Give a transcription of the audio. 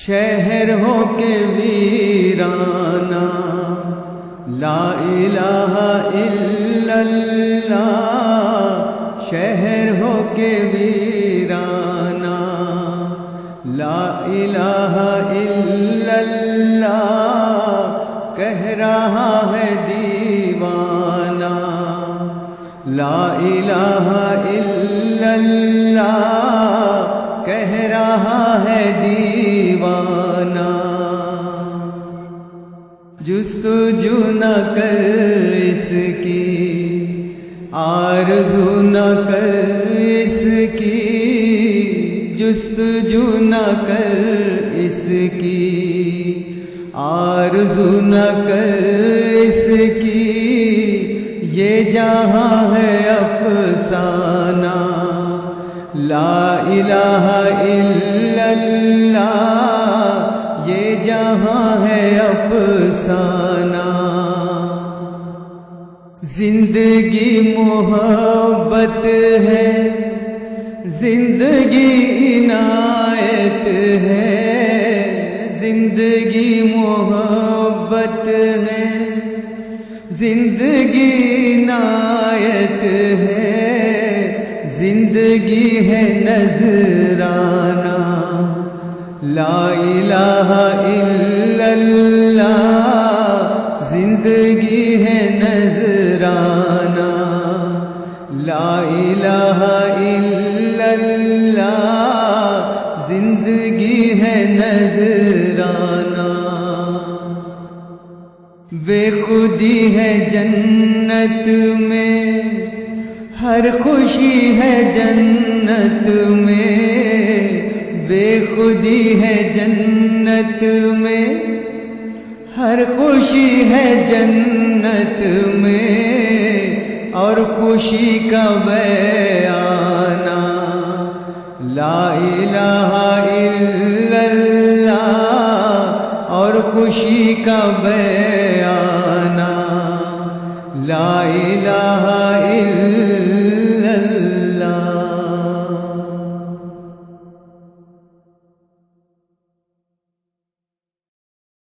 شہر ہو کے ویرانہ، لا الہ الا اللہ، شہر ہو کے ویرانہ، لا الہ الا اللہ، کہہ رہا ہے دیوانہ، لا الہ الا اللہ، کہہ رہا ہے دیوانہ۔ جستجو نہ کر اس کی، آرزو نہ کر اس کی، جستجو نہ کر اس کی، آرزو نہ کر اس کی، یہ جہاں ہے افسانہ، لا الہ الا اللہ، یہ جہاں ہے افسانہ۔ زندگی محبت ہے، زندگی عنایت ہے، زندگی محبت ہے، زندگی عنایت ہے، زندگی ہے نذرانہ، لا الہ الا اللہ، زندگی ہے نذرانہ، لا الہ الا اللہ، زندگی ہے نذرانہ۔ بے خودی ہے جنت میں، ہر خوشی ہے جنت میں، بے خودی ہے جنت میں، ہر خوشی ہے جنت میں، اور خوشی کا بیانہ، لا الہ الا اللہ، اور خوشی کا بیانہ،